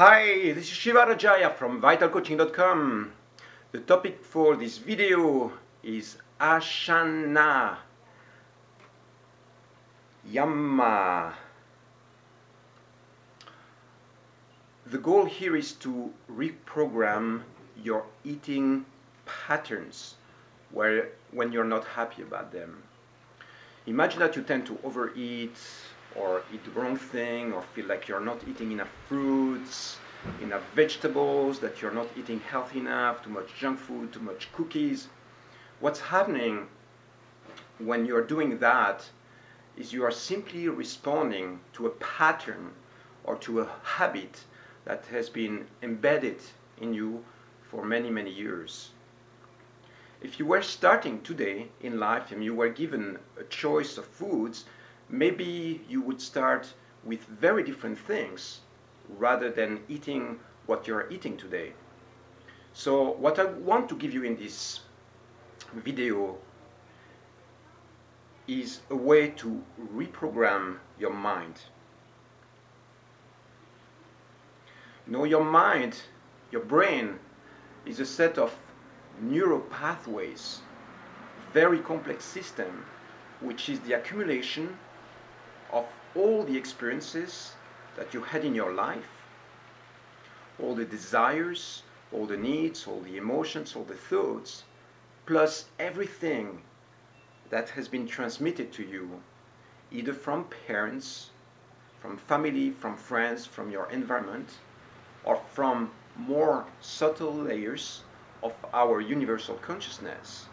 Hi, this is Shiva Rajaya from vitalcoaching.com. The topic for this video is Ashana Yama. The goal here is to reprogram your eating patterns when you're not happy about them. Imagine that you tend to overeat or eat the wrong thing, or feel like you're not eating enough fruits, enough vegetables, that you're not eating healthy enough, too much junk food, too much cookies. What's happening when you're doing that is you are simply responding to a pattern or to a habit that has been embedded in you for many, many years. If you were starting today in life and you were given a choice of foods, maybe you would start with very different things rather than eating what you're eating today. So what I want to give you in this video is a way to reprogram your mind. You know, your mind, your brain, is a set of neural pathways, very complex system, which is the accumulation of all the experiences that you had in your life, all the desires, all the needs, all the emotions, all the thoughts, plus everything that has been transmitted to you, either from parents, from family, from friends, from your environment, or from more subtle layers of our universal consciousness.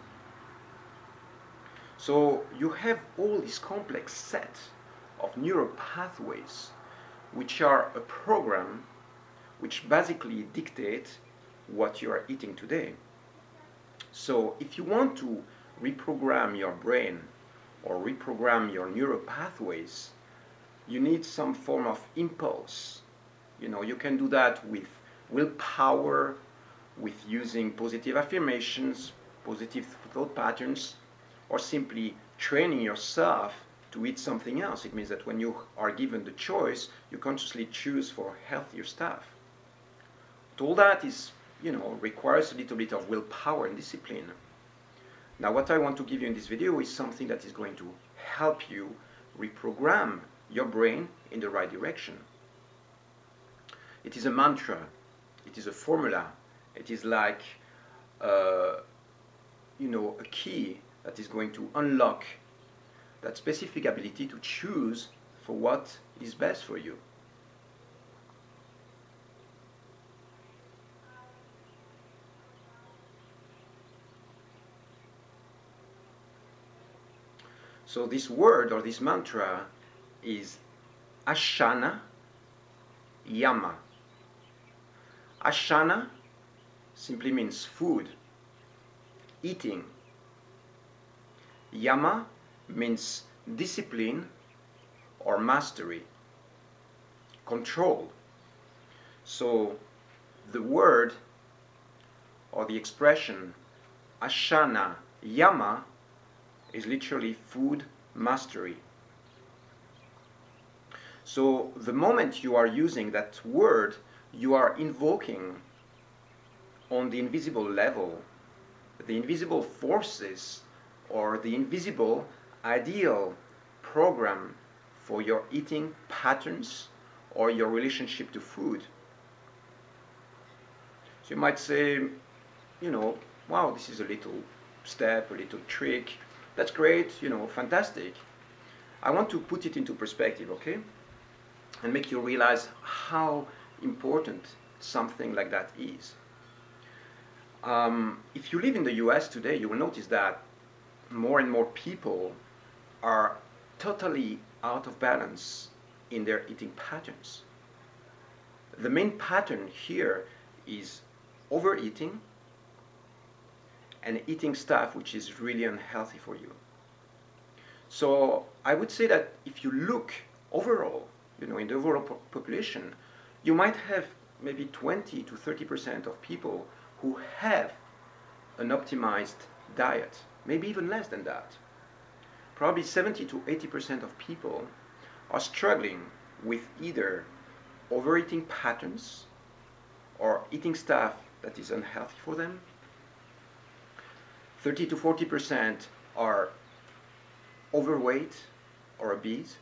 So you have all this complex set of neural pathways, which are a program which basically dictate what you are eating today. So if you want to reprogram your brain or reprogram your neural pathways, you need some form of impulse. You know, you can do that with willpower, with using positive affirmations, positive thought patterns, or simply training yourself to eat something else. It means that when you are given the choice, you consciously choose for healthier stuff. But all that is, requires a little bit of willpower and discipline. Now, what I want to give you in this video is something that is going to help you reprogram your brain in the right direction. It is a mantra. It is a formula. It is like, a key that is going to unlock that specific ability to choose for what is best for you. So this word or this mantra is Ashana Yama. Ashana simply means food, eating. Yama means discipline or mastery, control. So the word or the expression Ashana Yama is literally food mastery. So the moment you are using that word, you are invoking on the invisible level the invisible forces or the invisible ideal program for your eating patterns or your relationship to food. So you might say, wow, this is a little step, a little trick. That's great, fantastic. I want to put it into perspective, okay? And make you realize how important something like that is. If you live in the US today, you will notice that more and more people are totally out of balance in their eating patterns. The main pattern here is overeating and eating stuff which is really unhealthy for you. So I would say that if you look overall, in the overall population, you might have maybe 20 to 30% of people who have an optimized diet, maybe even less than that. Probably 70 to 80% of people are struggling with either overeating patterns or eating stuff that is unhealthy for them. 30 to 40% are overweight or obese,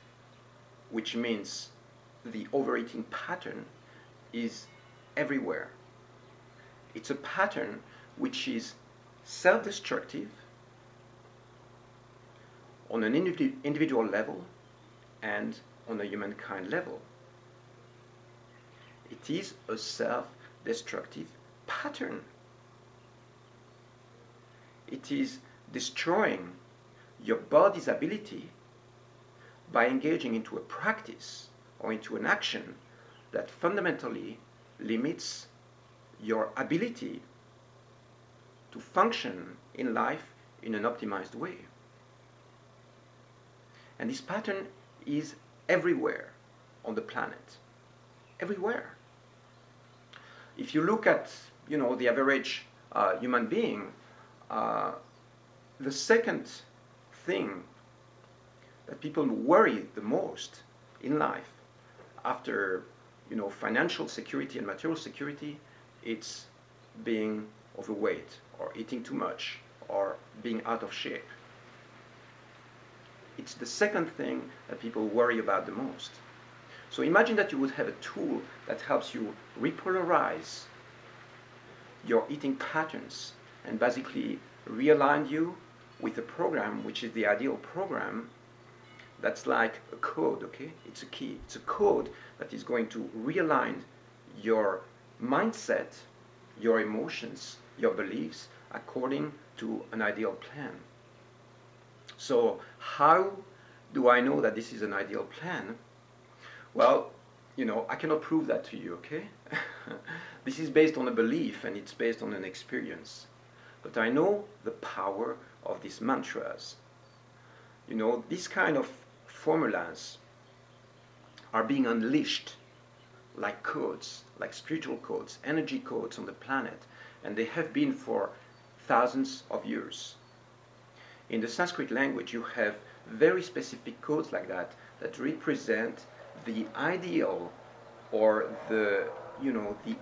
which means the overeating pattern is everywhere. It's a pattern which is self-destructive on an individual level and on a humankind level. It is a self-destructive pattern. It is destroying your body's ability by engaging into a practice or into an action that fundamentally limits your ability to function in life in an optimized way. And this pattern is everywhere on the planet. Everywhere. If you look at, the average human being, the second thing that people worry the most in life after financial security and material security, it's being overweight or eating too much or being out of shape. It's the second thing that people worry about the most. So imagine that you would have a tool that helps you repolarize your eating patterns and basically realign you with a program which is the ideal program. That's like a code, okay? It's a key. It's a code that is going to realign your mindset, your emotions, your beliefs according to an ideal plan. So how do I know that this is an ideal plan? Well, I cannot prove that to you, okay? This is based on a belief and it's based on an experience. But I know the power of these mantras. These kind of formulas are being unleashed like codes, like spiritual codes, energy codes on the planet, and they have been for thousands of years. In the Sanskrit language, you have very specific codes like that represent the ideal or the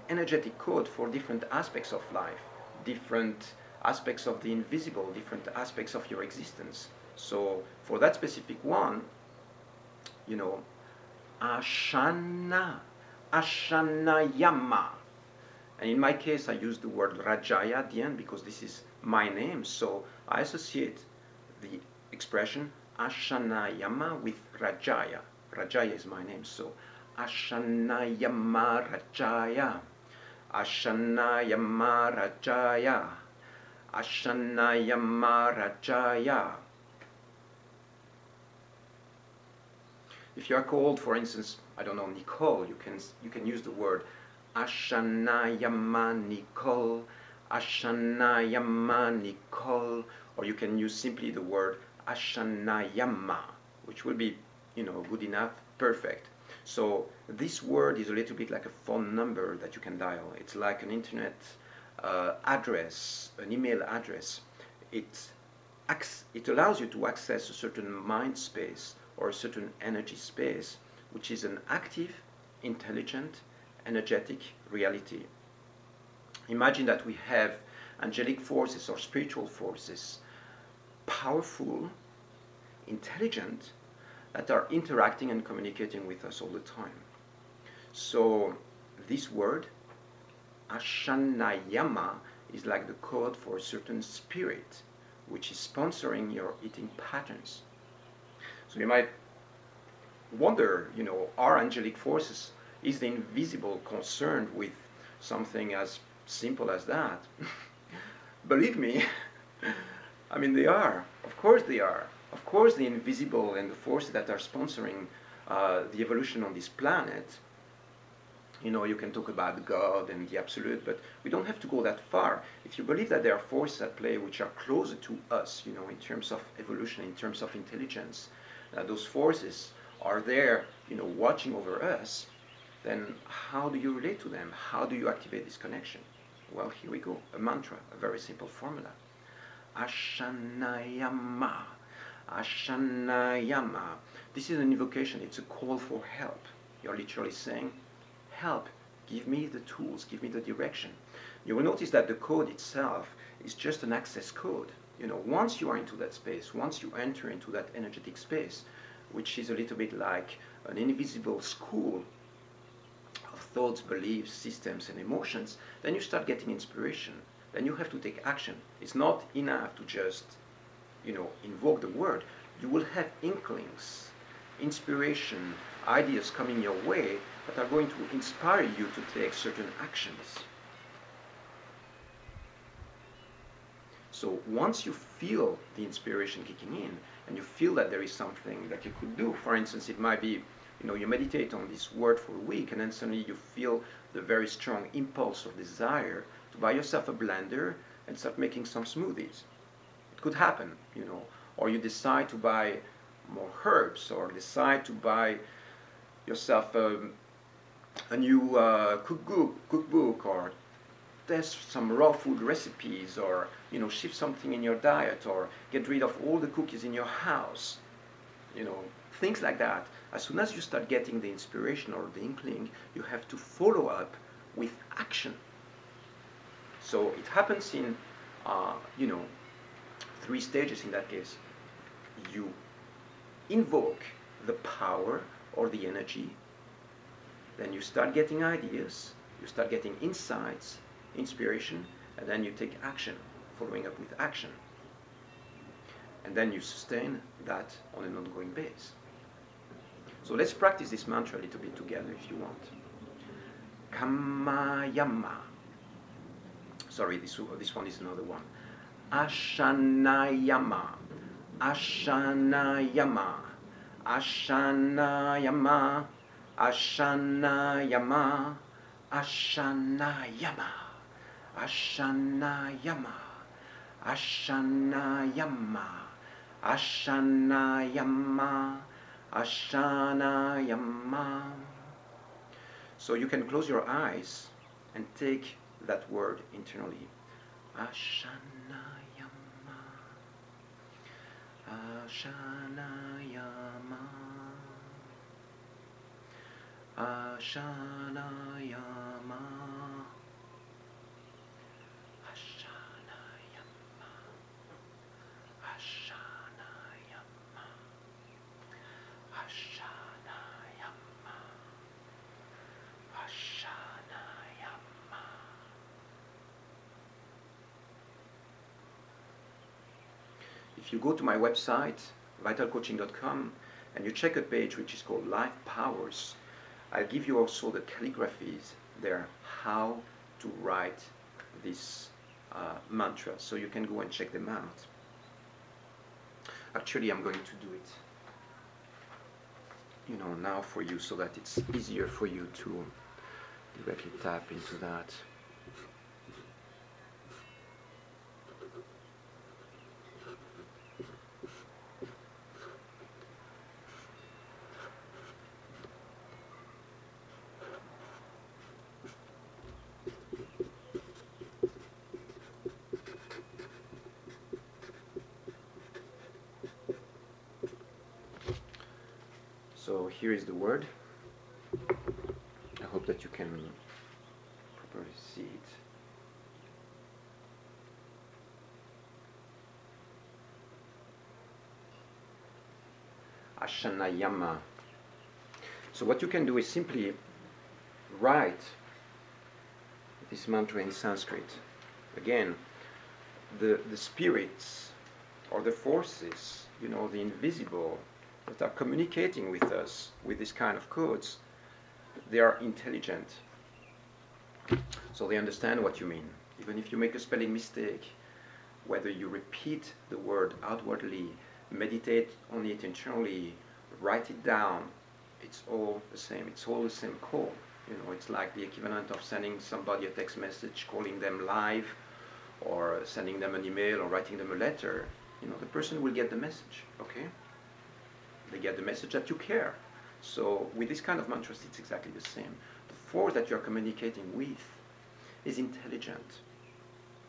energetic code for different aspects of life, different aspects of the invisible, different aspects of your existence. So for that specific one, Ashana Yama. And in my case, I use the word Rajaya at the end because this is my name. So I associate the expression Ashana Yama with Rajaya. Rajaya is my name. So Ashana Yama Rajaya. Ashana Yama Rajaya. Ashana Yama Rajaya. If you are called, for instance, I don't know, Nicole, you can use the word Ashana Yama Nicole, Ashana Yama Nicole, or you can use simply the word Ashana Yama, which will be, good enough, perfect. So this word is a little bit like a phone number that you can dial. It's like an internet address, an email address. It allows you to access a certain mind space or a certain energy space, which is an active, intelligent, energetic reality. Imagine that we have angelic forces or spiritual forces, powerful, intelligent, that are interacting and communicating with us all the time. So this word, Ashana Yama, is like the code for a certain spirit which is sponsoring your eating patterns. So you might wonder, are angelic forces, is the invisible concerned with something as simple as that? Believe me, they are. Of course they are. Of course the invisible and the forces that are sponsoring the evolution on this planet, you can talk about God and the absolute, but we don't have to go that far. If you believe that there are forces at play which are closer to us, in terms of evolution, in terms of intelligence, those forces are there, watching over us, then how do you relate to them? How do you activate this connection? Well, here we go, a mantra, a very simple formula. Ashana Yama, Ashana Yama. This is an invocation, it's a call for help. You're literally saying, help, give me the tools, give me the direction. You will notice that the code itself is just an access code. You know, once you are into that space, once you enter into that energetic space, which is a little bit like an invisible school of thoughts, beliefs, systems, and emotions, then you start getting inspiration. Then you have to take action. It's not enough to just, you know, invoke the word. You will have inklings, inspiration, ideas coming your way that are going to inspire you to take certain actions. So once you feel the inspiration kicking in, and you feel that there is something that you could do, for instance, it might be, you know, you meditate on this word for a week, and then suddenly you feel the very strong impulse of desire to buy yourself a blender and start making some smoothies. It could happen, you know, or you decide to buy more herbs, or decide to buy yourself a new cookbook, or test some raw food recipes, or, you know, shift something in your diet, or get rid of all the cookies in your house, you know, things like that. As soon as you start getting the inspiration or the inkling, you have to follow up with action. So it happens in, you know, 3 stages in that case. You invoke the power or the energy, then you start getting ideas, you start getting insights, inspiration, and then you take action, following up with action. And then you sustain that on an ongoing basis. So let's practice this mantra a little bit together if you want. Yama. Sorry, this one is another one. Ashana Yama. Ashana Yama. Ashana Yama. Ashana Yama. Ashana Yama. Ashana Yama. Ashana Yama. Ashana Yama. Ashana Yama. So you can close your eyes and take that word internally. Ashana Yama. Ashana Yama. Ashana Yama. Ashana Yama. Ashana Yama. Ashana Yama. Ashana Yama. If you go to my website, vitalcoaching.com, and you check a page which is called Life Powers, I'll give you also the calligraphies there, how to write this mantra, so you can go and check them out. Actually, I'm going to do it, you know, now for you, so that it's easier for you to directly tap into that. So here is the word. I hope that you can properly see it. Ashana Yama. So what you can do is simply write this mantra in Sanskrit. Again, the spirits or the forces, you know, the invisible, that are communicating with us with this kind of codes, they are intelligent. So they understand what you mean. Even if you make a spelling mistake, whether you repeat the word outwardly, meditate on it internally, write it down, it's all the same. It's all the same call. You know, it's like the equivalent of sending somebody a text message, calling them live, or sending them an email, or writing them a letter. You know, the person will get the message, okay? They get the message that you care. So with this kind of mantras, it's exactly the same. The force that you're communicating with is intelligent.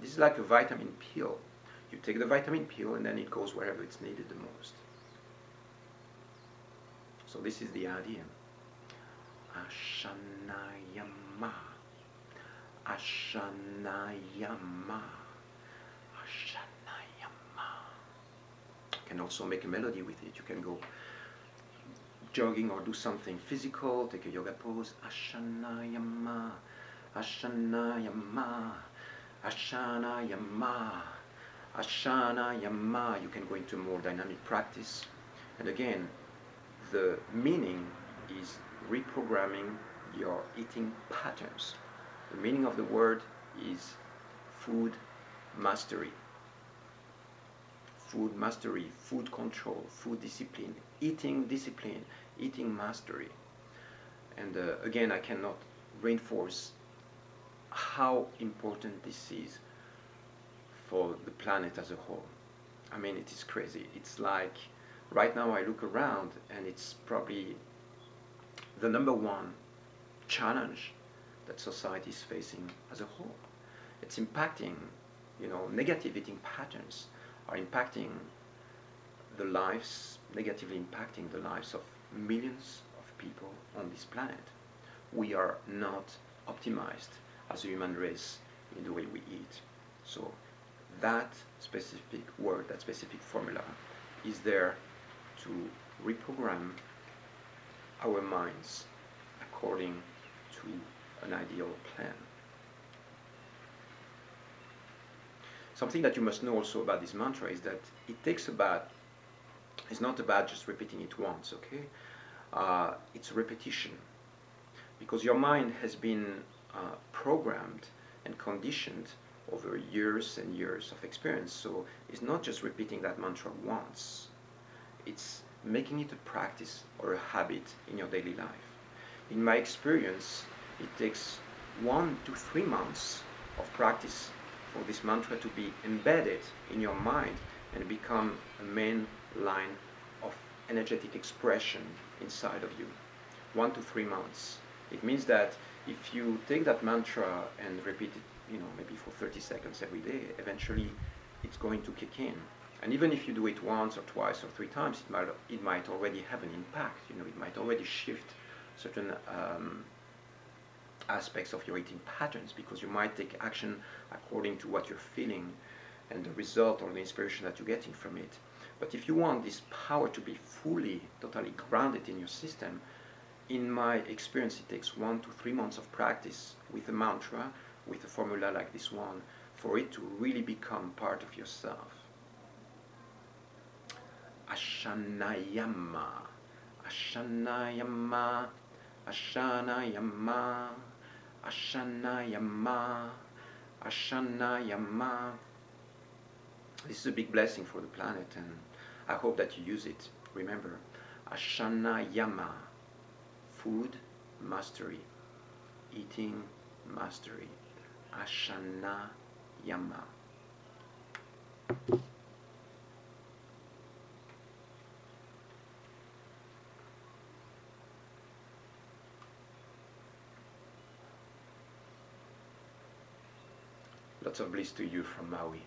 This is like a vitamin pill. You take the vitamin pill and then it goes wherever it's needed the most. So this is the idea. Ashana Yama. Ashana Yama. Ashana Yama. You can also make a melody with it. You can go jogging or do something physical, take a yoga pose. Ashana Yama. Ashana Yama. Ashana Yama. Ashana Yama. You can go into more dynamic practice. And again, the meaning is reprogramming your eating patterns. The meaning of the word is food mastery. Food mastery, food control, food discipline, eating mastery. And again, I cannot reinforce how important this is for the planet as a whole. I mean, it is crazy. It's like, right now I look around and it's probably the number one challenge that society is facing as a whole. It's impacting, negative eating patterns are impacting the lives, negatively impacting the lives of millions of people on this planet. We are not optimized as a human race in the way we eat. So that specific word, that specific formula is there to reprogram our minds according to an ideal plan. Something that you must know also about this mantra is that it's not about just repeating it once, okay? It's repetition. Because your mind has been programmed and conditioned over years and years of experience. So it's not just repeating that mantra once. It's making it a practice or a habit in your daily life. In my experience, it takes 1 to 3 months of practice for this mantra to be embedded in your mind and become a main line of energetic expression inside of you. 1 to 3 months. It means that if you take that mantra and repeat it, maybe for 30 seconds every day, eventually it's going to kick in. And even if you do it once or twice or 3 times, it might already have an impact. It might already shift certain aspects of your eating patterns, because you might take action according to what you're feeling and the result or the inspiration that you're getting from it. But if you want this power to be fully, totally grounded in your system, in my experience, it takes 1 to 3 months of practice with a mantra, with a formula like this one, for it to really become part of yourself. Ashana Yama, Ashana Yama, Ashana Yama, Ashana Yama, Ashana Yama. This is a big blessing for the planet, and I hope that you use it. Remember, Ashana Yama, food mastery, eating mastery. Ashana Yama. Lots of bliss to you from Maui.